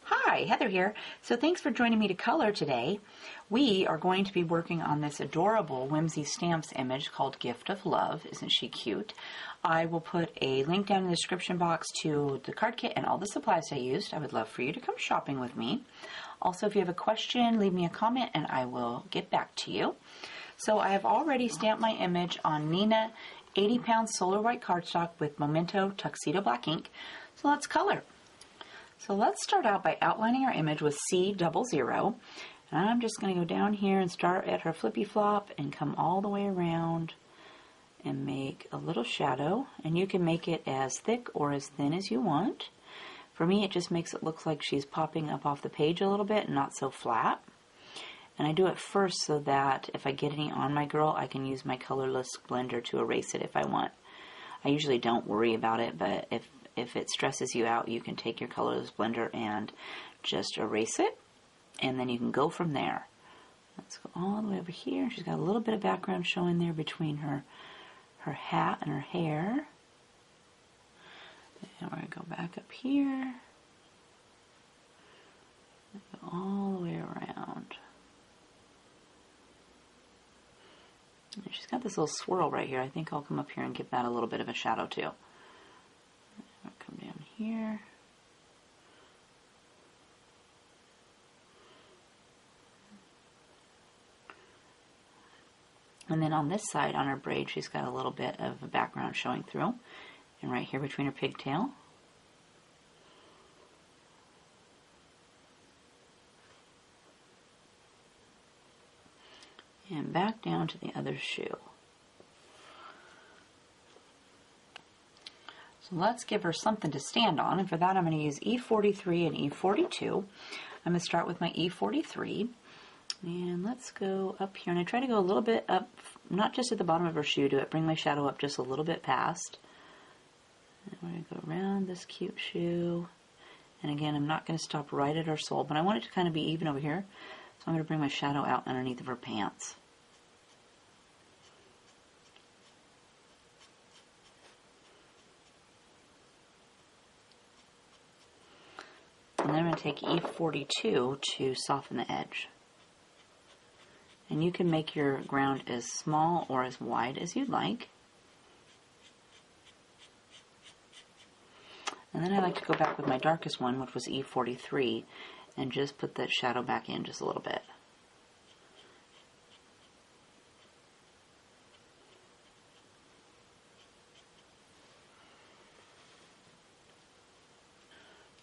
Hi, Heather here. So thanks for joining me to color today. We are going to be working on this adorable Whimsy Stamps image called Gift of Love. Isn't she cute? I will put a link down in the description box to the card kit and all the supplies I used. I would love for you to come shopping with me. Also, if you have a question, leave me a comment and I will get back to you. So I have already stamped my image on Nina 80-pound solar white cardstock with Memento Tuxedo Black ink. So let's color. So let's start out by outlining our image with C00. And I'm just going to go down here and start at her flippy flop and come all the way around and make a little shadow. And you can make it as thick or as thin as you want. For me, it just makes it look like she's popping up off the page a little bit and not so flat. And I do it first so that if I get any on my girl, I can use my colorless blender to erase it if I want. I usually don't worry about it, but if it stresses you out, you can take your colorless blender and just erase it, and then you can go from there. Let's go all the way over here. She's got a little bit of background showing there between her hat and her hair. And we're going to go back up here. Go all the way around. And she's got this little swirl right here. I think I'll come up here and give that a little bit of a shadow too. I'll come down here. And then on this side, on her braid, she's got a little bit of a background showing through. And right here between her pigtail. And back down to the other shoe. So let's give her something to stand on, and for that I'm going to use E43 and E42. I'm going to start with my E43, and let's go up here, and I try to go a little bit up, not just at the bottom of her shoe, bring my shadow up just a little bit past. And we're going to go around this cute shoe, and again I'm not going to stop right at her sole, but I want it to kind of be even over here, so I'm going to bring my shadow out underneath of her pants. And then I'm going to take E42 to soften the edge. And you can make your ground as small or as wide as you'd like. And then I like to go back with my darkest one, which was E43, and just put that shadow back in just a little bit.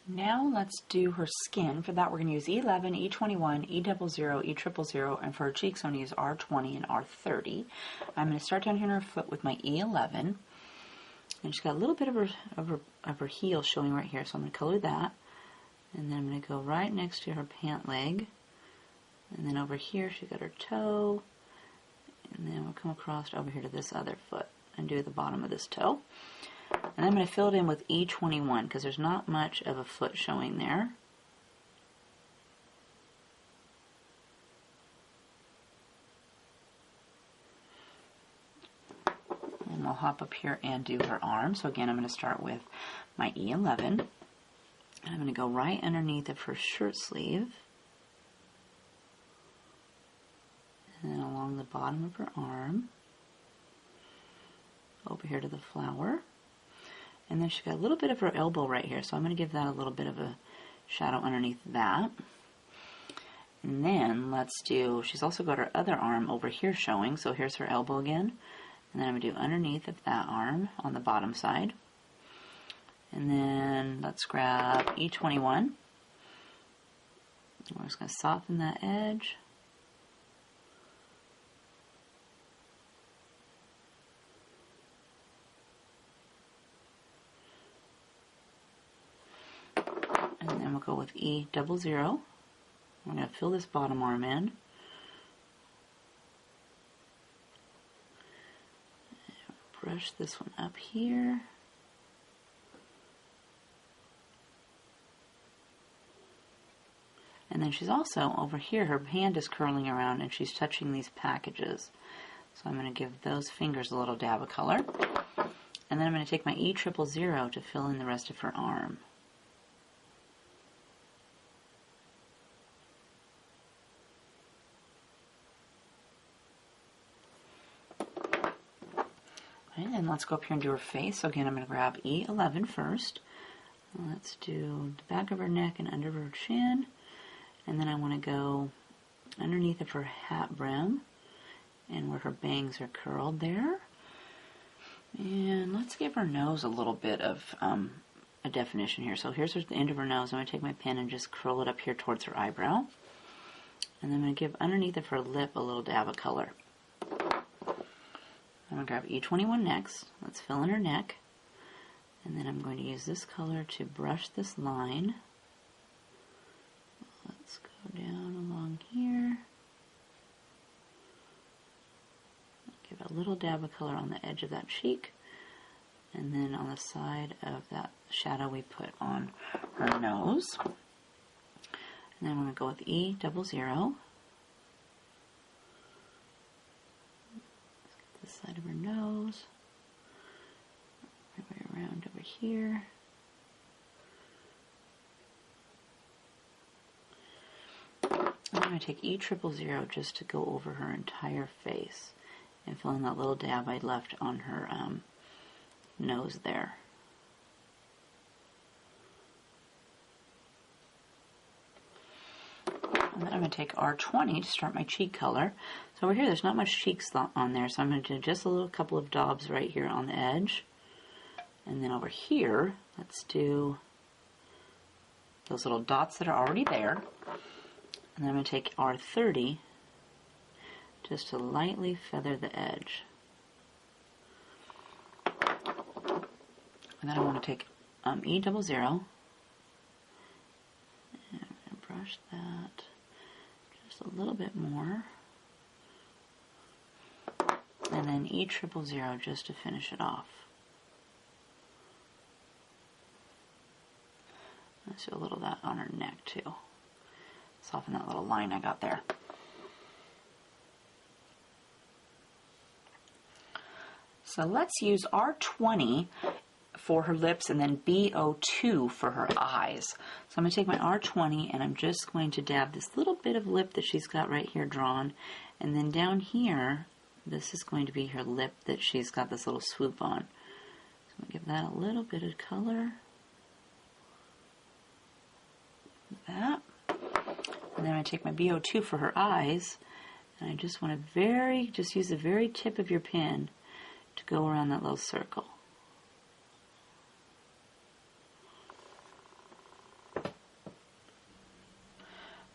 Now let's do her skin. For that we're going to use E11, E21, E00, E000, and for her cheeks I'm going to use R20 and R30. I'm going to start down here in her foot with my E11. And she's got a little bit of her heel showing right here, so I'm going to color that. And then I'm going to go right next to her pant leg. And then over here she's got her toe. And then we'll come across over here to this other foot and do the bottom of this toe. And I'm going to fill it in with E21 because there's not much of a foot showing there. And we'll hop up here and do her arm. So again, I'm going to start with my E11. And I'm going to go right underneath of her shirt sleeve. And then along the bottom of her arm. Over here to the flower. And then she's got a little bit of her elbow right here, so I'm going to give that a little bit of a shadow underneath that. And then let's do, she's also got her other arm over here showing, so here's her elbow again. And then I'm going to do underneath of that arm on the bottom side. And then let's grab E21. We're just going to soften that edge. And then we'll go with E00. I'm going to fill this bottom arm in. Brush this one up here. And then she's also over here, her hand is curling around and she's touching these packages. So I'm going to give those fingers a little dab of color. And then I'm going to take my E000 to fill in the rest of her arm. And then let's go up here and do her face. So again, I'm going to grab E11 first. Let's do the back of her neck and under her chin. And then I want to go underneath of her hat brim and where her bangs are curled there. And let's give her nose a little bit of a definition here. So here's the end of her nose. I'm going to take my pen and just curl it up here towards her eyebrow. And then I'm going to give underneath of her lip a little dab of color. I'm going to grab E21 next. Let's fill in her neck. And then I'm going to use this color to brush this line. Let's go down along here. Give a little dab of color on the edge of that cheek. And then on the side of that shadow we put on her nose. And then I'm going to go with E00. Side of her nose, right way around over here. I'm going to take E000 just to go over her entire face and fill in that little dab I left on her nose there. And then I'm going to take R20 to start my cheek color. So over here there's not much cheeks on there, so I'm going to do just a couple of daubs right here on the edge. And then over here, let's do those little dots that are already there. And then I'm going to take R30 just to lightly feather the edge. And then I want to take E00 and I'm going to brush that just a little bit more. And then E000 just to finish it off. Let's do a little of that on her neck too. Soften that little line I got there. So let's use R20 for her lips and then B02 for her eyes. So I'm going to take my R20 and I'm just going to dab this little bit of lip that she's got right here drawn. And then down here, this is going to be her lip that she's got this little swoop on. So I'm going to give that a little bit of color. Like that. And then I'm going to take my B02 for her eyes. And I just want to just use the very tip of your pen to go around that little circle.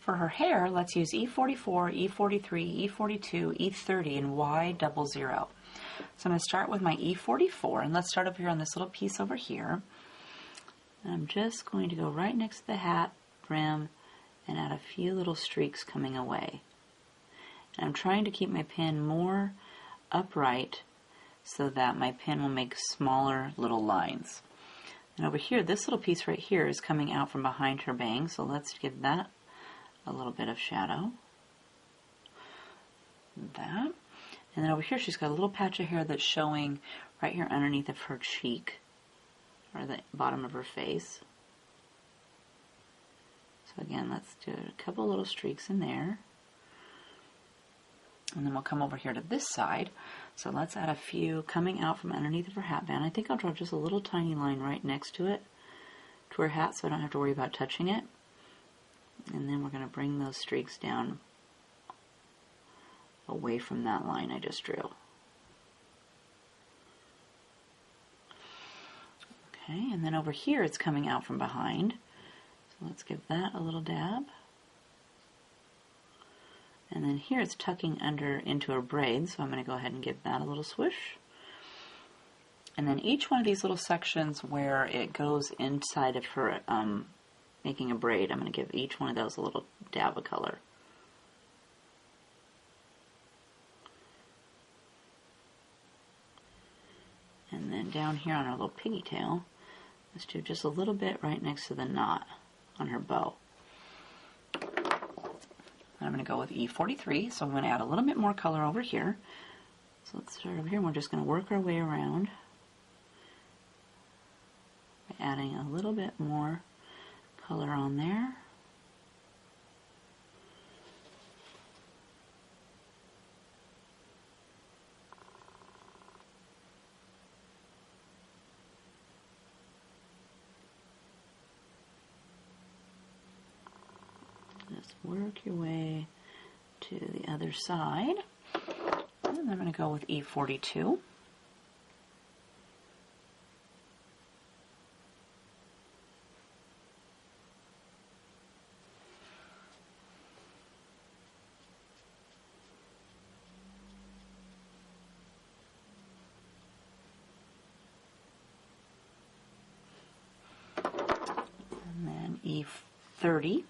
For her hair, let's use E44, E43, E42, E30, and Y00. So I'm going to start with my E44, and let's start up here on this little piece over here. And I'm just going to go right next to the hat brim and add a few little streaks coming away. And I'm trying to keep my pen more upright so that my pen will make smaller little lines. And over here, this little piece right here is coming out from behind her bang, so let's give that a little bit of shadow. That. And then over here she's got a little patch of hair that's showing right here underneath of her cheek, or the bottom of her face. So again, let's do a couple little streaks in there. And then we'll come over here to this side. So let's add a few coming out from underneath of her hat band. I think I'll draw just a little tiny line right next to it, to her hat, so I don't have to worry about touching it. And then we're going to bring those streaks down away from that line I just drew. Okay, and then over here it's coming out from behind. So let's give that a little dab. And then here it's tucking under into her braid, so I'm going to go ahead and give that a little swish. And then each one of these little sections where it goes inside of her making a braid, I'm going to give each one of those a little dab of color. And then down here on her little pigtail, let's do just a little bit right next to the knot on her bow. And I'm going to go with E43, so I'm going to add a little bit more color over here. So let's start over here, and we're just going to work our way around adding a little bit more color on there. Just work your way to the other side. And I'm going to go with E42. And then E30.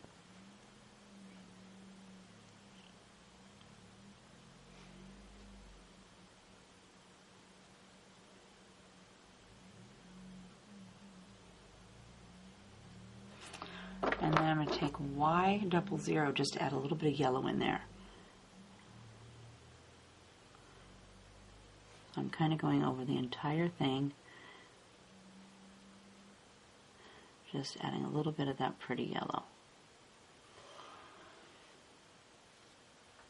And then I'm going to take Y00, just add a little bit of yellow in there. I'm kind of going over the entire thing, just adding a little bit of that pretty yellow.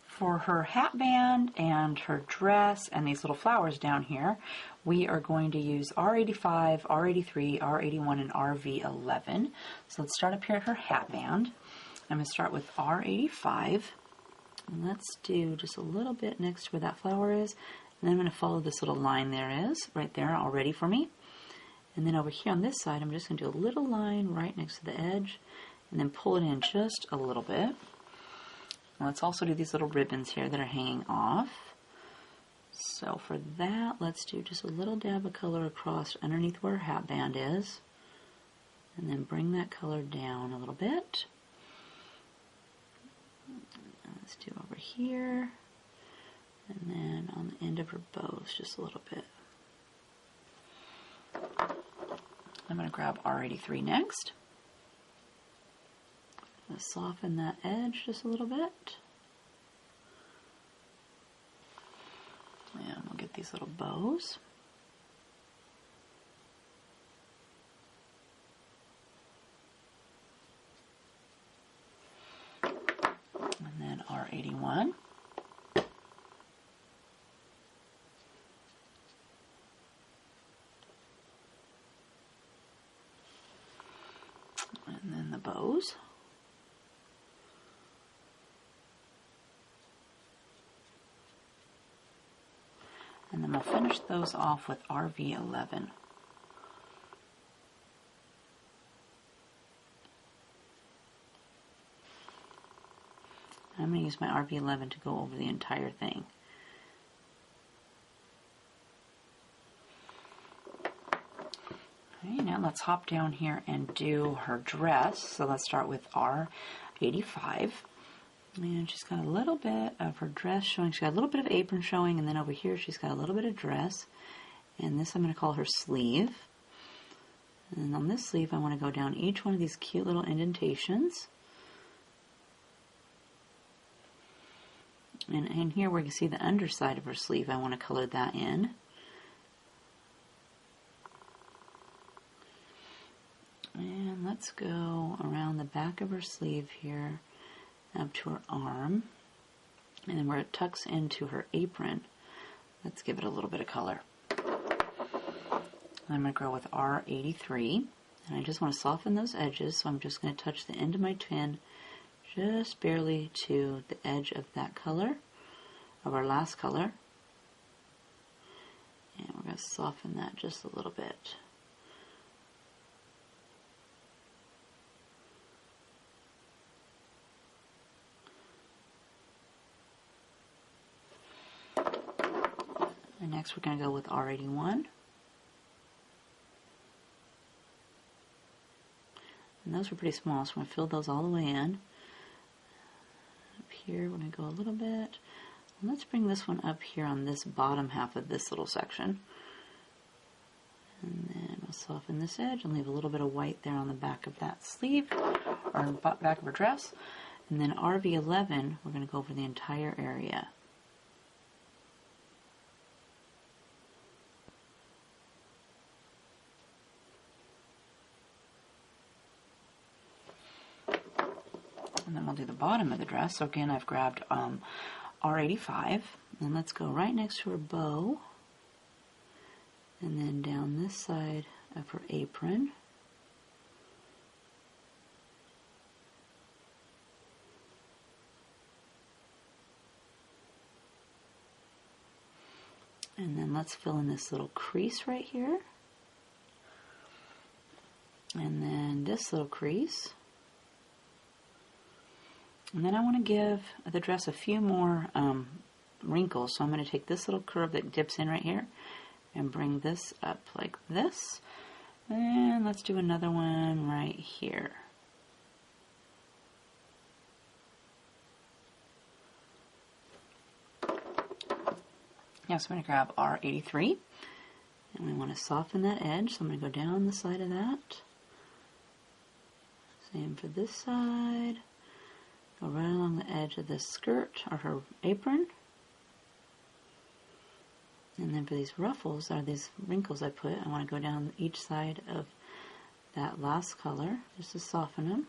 For her hat band and her dress and these little flowers down here, we are going to use R85, R83, R81, and RV11. So let's start up here at her hat band. I'm going to start with R85. And let's do just a little bit next to where that flower is. And then I'm going to follow this little line there is, right there, all ready for me. And then over here on this side, I'm just going to do a little line right next to the edge. And then pull it in just a little bit. Let's also do these little ribbons here that are hanging off. So for that, let's do just a little dab of color across underneath where her hat band is. And then bring that color down a little bit. Let's do over here. And then on the end of her bows, just a little bit. I'm going to grab R83 next. Soften that edge just a little bit. And we'll get these little bows. And then R81. And then the bows. And then we'll finish those off with RV11. I'm going to use my RV11 to go over the entire thing. Okay, now let's hop down here and do her dress. So let's start with R85. And she's got a little bit of her dress showing. She's got a little bit of apron showing, and then over here she's got a little bit of dress. And this I'm going to call her sleeve. And on this sleeve I want to go down each one of these cute little indentations. And in here where you can see the underside of her sleeve, I want to color that in. And let's go around the back of her sleeve here, up to her arm, and then where it tucks into her apron, let's give it a little bit of color. I'm going to go with R83, and I just want to soften those edges, so I'm just going to touch the end of my tin just barely to the edge of that color, of our last color, and we're going to soften that just a little bit. And next we're going to go with R81. And those were pretty small, so I'm going to fill those all the way in. Up here we're going to go a little bit. And let's bring this one up here on this bottom half of this little section. And then we'll soften this edge and leave a little bit of white there on the back of that sleeve, or back of her dress. And then RV11, we're going to go over the entire area. And then we'll do the bottom of the dress. So again, I've grabbed R85, and let's go right next to her bow, and then down this side of her apron. And then let's fill in this little crease right here. And then this little crease. And then I want to give the dress a few more wrinkles. So I'm going to take this little curve that dips in right here and bring this up like this. And let's do another one right here. Now, so I'm going to grab R83, and we want to soften that edge, so I'm going to go down the side of that. Same for this side. Go right along the edge of this skirt, or her apron. And then for these ruffles, or these wrinkles I put, I want to go down each side of that last color, just to soften them.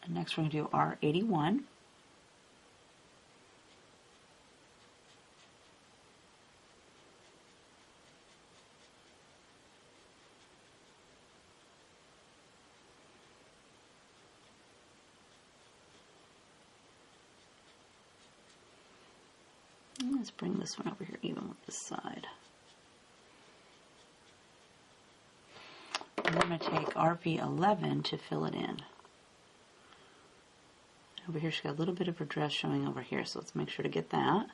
And next we're going to do R81. Let's bring this one over here even with this side. And I'm going to take RV11 to fill it in. Over here she's got a little bit of her dress showing over here, so let's make sure to get that.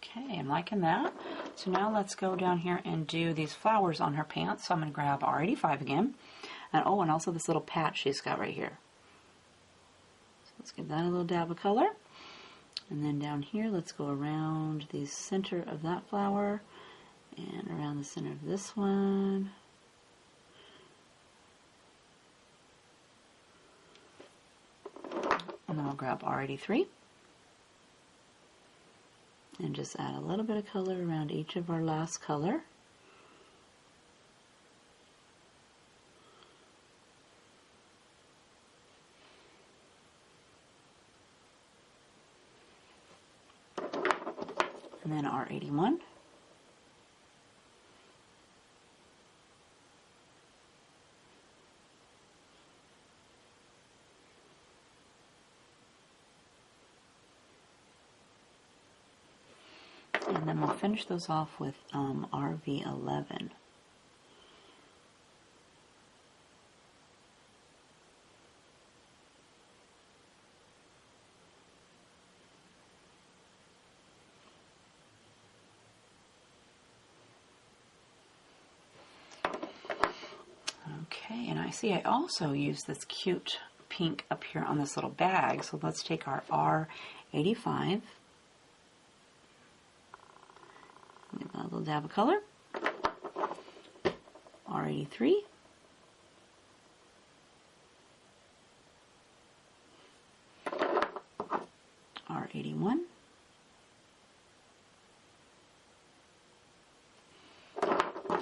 Okay, I'm liking that. So now let's go down here and do these flowers on her pants. So I'm going to grab R85 again. And oh, and also this little patch she's got right here. So let's give that a little dab of color. And then down here, let's go around the center of that flower and around the center of this one. And then we'll grab R83. And just add a little bit of color around each of our last color. And then R81. And then we'll finish those off with RV11. Okay, and I see I also use this cute pink up here on this little bag. So let's take our R85. Give that a little dab of color. R83. R81.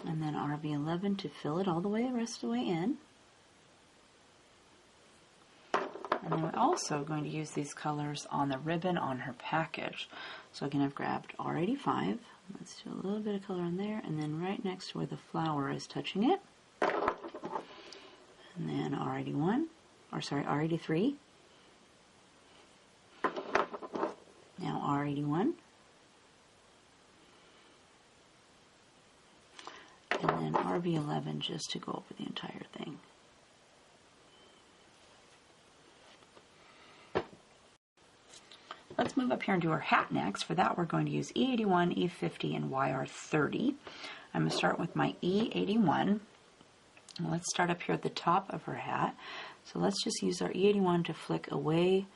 And then RV11 to fill it all the way, the rest of the way in. And then we're also going to use these colors on the ribbon on her package. So again, I've grabbed R85. Let's do a little bit of color on there, and then right next to where the flower is touching it. And then R81, or sorry, R83. Now R81. And then RV11 just to go over the entire thing. Let's move up here and do our hat next. For that, we're going to use E81, E50, and YR30. I'm going to start with my E81. Let's start up here at the top of her hat. So let's just use our E81 to flick away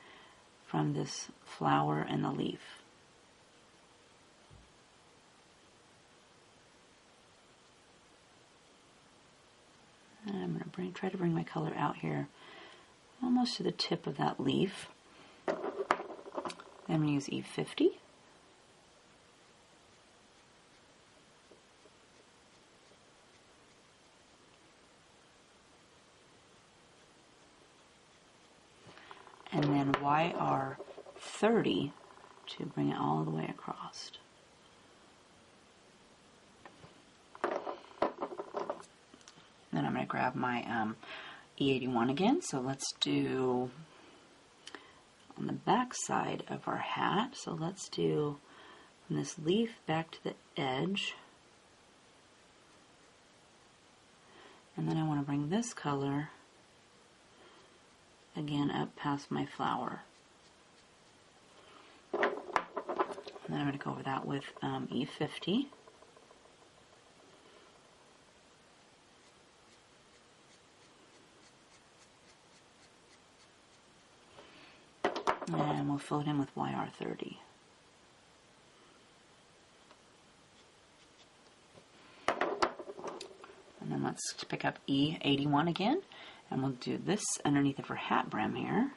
from this flower and the leaf. try to bring my color out here almost to the tip of that leaf. Then I'm going to use E50. And then YR30 to bring it all the way across. Then I'm going to grab my E81 again. So let's do on the back side of our hat. So let's do from this leaf back to the edge. And then I want to bring this color again up past my flower. And then I'm going to go over that with E50. And we'll fill it in with YR30. And then let's pick up E81 again, and we'll do this underneath of her hat brim here.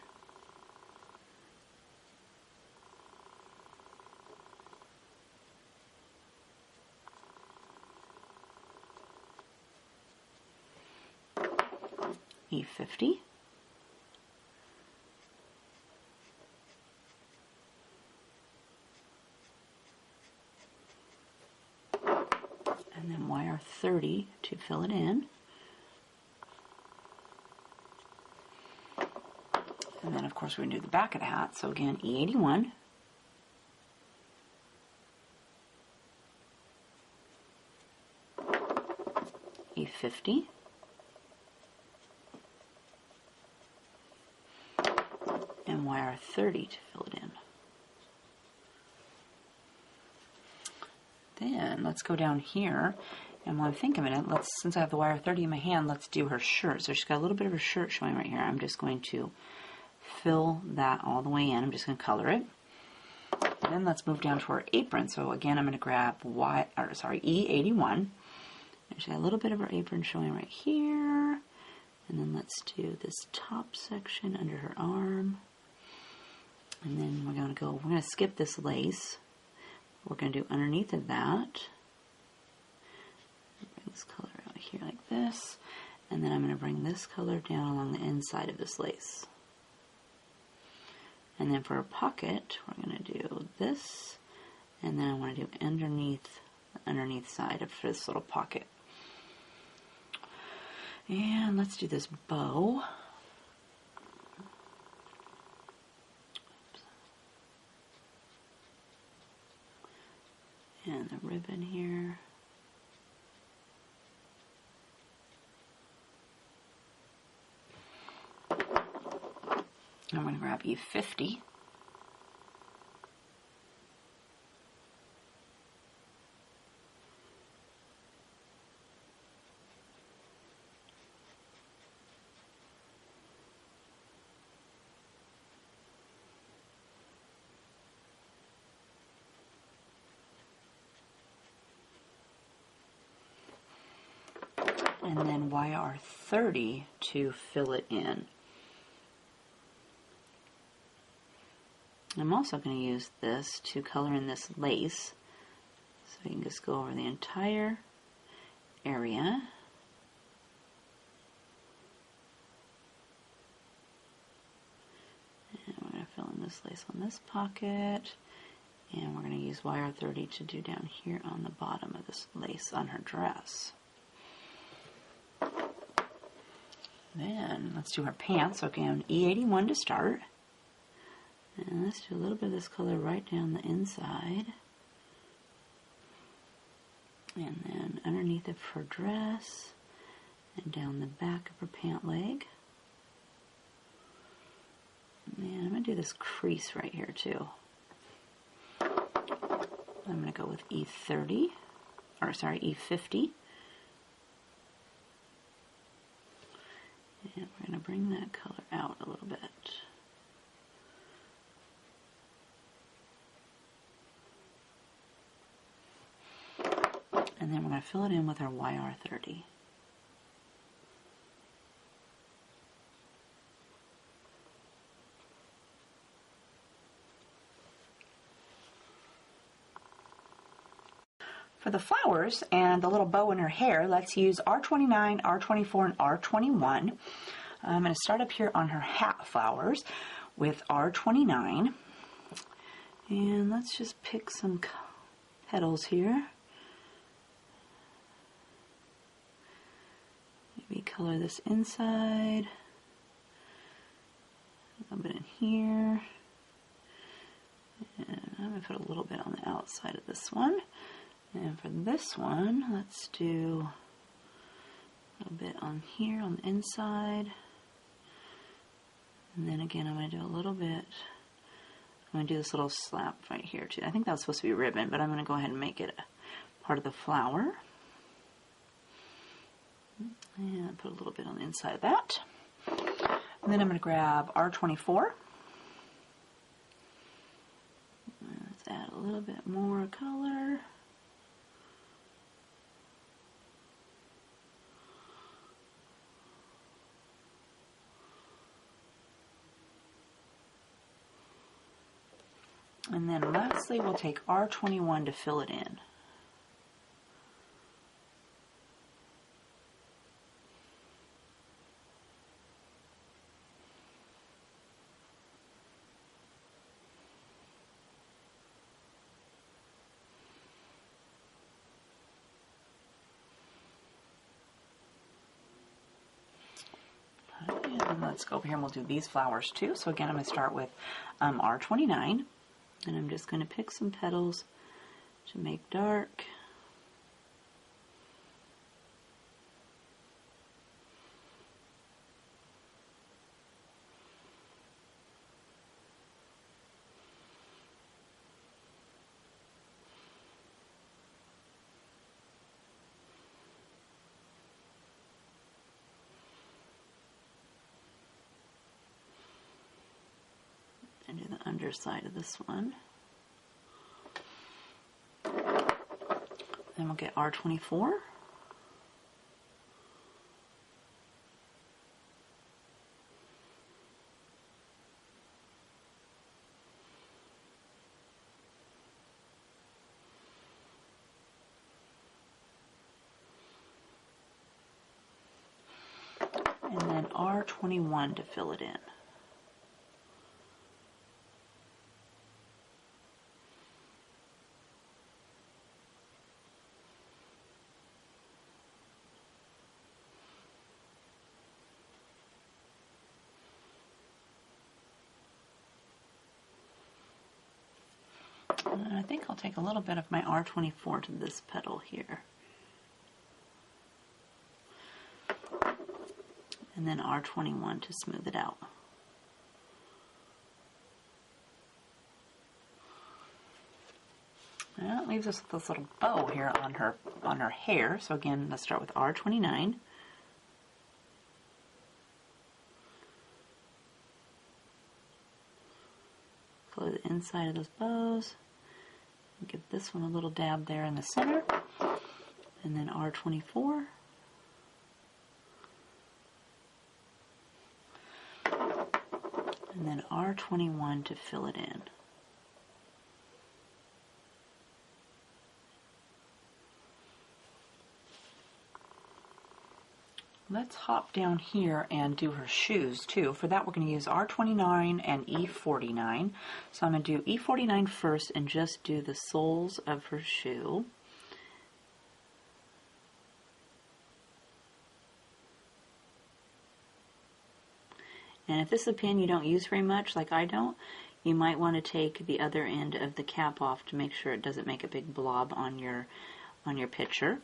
E50. And then YR30 to fill it in. And then of course we're going to do the back of the hat. So again, E81. E50. And YR30 to fill it in. Then let's go down here, and while I'm thinking of it, since I have the YR30 in my hand, let's do her shirt. So she's got a little bit of her shirt showing right here. I'm just going to fill that all the way in. I'm just going to color it. And then let's move down to her apron. So again, I'm going to grab E81. And she's got a little bit of her apron showing right here. And then let's do this top section under her arm. And then we're going to skip this lace. We're going to do underneath of that. Bring this color out here like this. And then I'm going to bring this color down along the inside of this lace. And then for a pocket, we're going to do this. And then I want to do the underneath side of this little pocket. And let's do this bow. And the ribbon here. I'm going to grab E50. And then YR30 to fill it in. I'm also going to use this to color in this lace. So you can just go over the entire area. And we're going to fill in this lace on this pocket. And we're going to use YR30 to do down here on the bottom of this lace on her dress. Then let's do her pants. Okay, on E81 to start. And let's do a little bit of this color right down the inside. And then underneath of her dress and down the back of her pant leg. And I'm going to do this crease right here too. I'm going to go with E50. And we're going to bring that color out a little bit. And then we're going to fill it in with our YR30. For the flowers and the little bow in her hair, let's use R29, R24, and R21. I'm going to start up here on her hat flowers with R29. And let's just pick some petals here. Maybe color this inside. A little bit in here. And I'm going to put a little bit on the outside of this one. And for this one, let's do a little bit on here on the inside. And then again, I'm going to do a little bit. I'm going to do this little slap right here too. I think that was supposed to be ribbon, but I'm going to go ahead and make it a part of the flower. And put a little bit on the inside of that. And then I'm going to grab R24. Let's add a little bit more color. And then lastly, we'll take R21 to fill it in. And let's go over here and we'll do these flowers too. So again, I'm going to start with R29. And I'm just going to pick some petals to make dark. And do the underside of this one. Then we'll get R24. And then R21 to fill it in. And I think I'll take a little bit of my R24 to this petal here. And then R21 to smooth it out. And that leaves us with this little bow here on her hair. So again, let's start with R29. Color the inside of those bows. Give this one a little dab there in the center, and then R24. And then R21 to fill it in. Let's hop down here and do her shoes too. For that, we're going to use R29 and E49. So I'm going to do E49 first and just do the soles of her shoe. And if this is a pin you don't use very much, like I don't, you might want to take the other end of the cap off to make sure it doesn't make a big blob on your picture.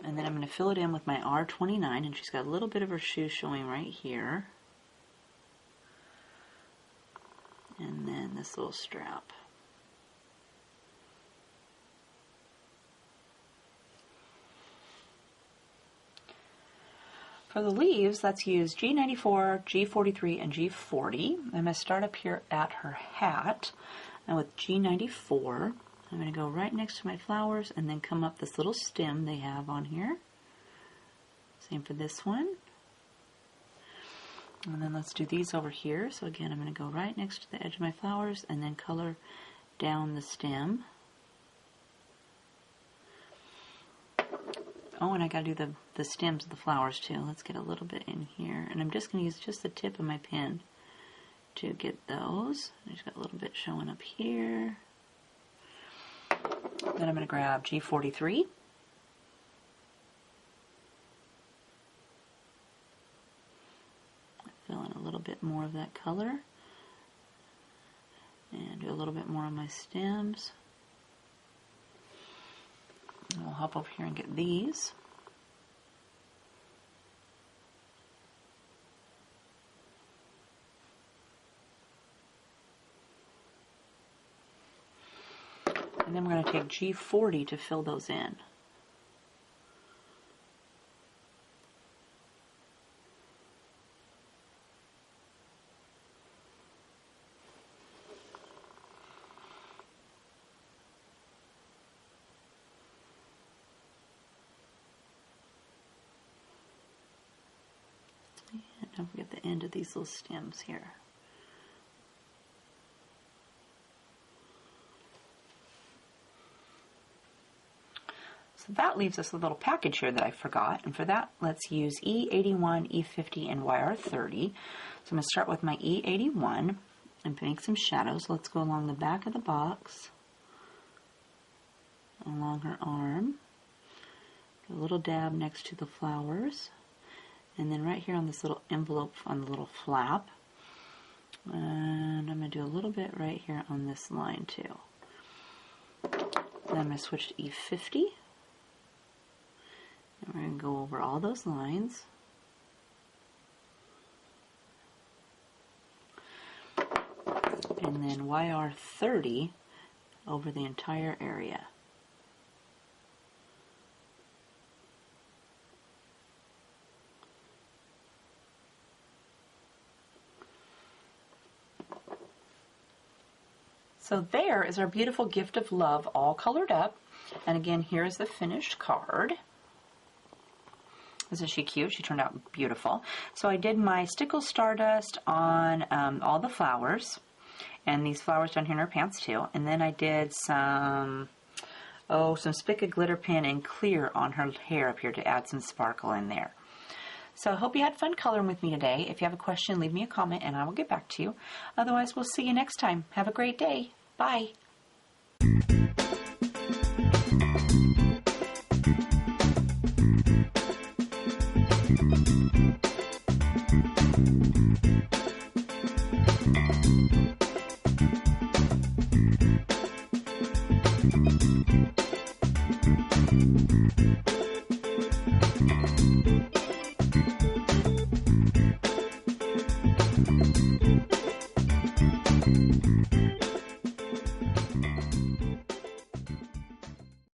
And then I'm going to fill it in with my R29, and she's got a little bit of her shoe showing right here. And then this little strap. For the leaves, let's use G94, G43, and G40. I'm going to start up here at her hat. And with G94, I'm going to go right next to my flowers and then come up this little stem they have on here. Same for this one. And then let's do these over here. So again, I'm going to go right next to the edge of my flowers and then color down the stem. Oh, and I gotta do the stems of the flowers too. Let's get a little bit in here. And I'm just gonna use just the tip of my pen to get those. I just got a little bit showing up here. Then I'm gonna grab G43. Fill in a little bit more of that color. And do a little bit more on my stems. And we'll hop over here and get these. And then we're going to take G40 to fill those in. And don't forget the end of these little stems here. So that leaves us a little package here that I forgot, and for that let's use E81, E50, and YR30. So I'm going to start with my E81 and make some shadows. Let's go along the back of the box, along her arm, do a little dab next to the flowers, and then right here on this little envelope on the little flap, and I'm going to do a little bit right here on this line too. Then I'm going to switch to E50. And we're going to go over all those lines. And then YR30 over the entire area. So there is our beautiful gift of love all colored up. And again, here is the finished card. Isn't she cute? She turned out beautiful. So I did my Stickle Stardust on all the flowers, and these flowers down here in her pants too. And then I did some Spica glitter pen and clear on her hair up here to add some sparkle in there. So I hope you had fun coloring with me today. If you have a question, leave me a comment and I will get back to you. Otherwise, we'll see you next time. Have a great day. Bye.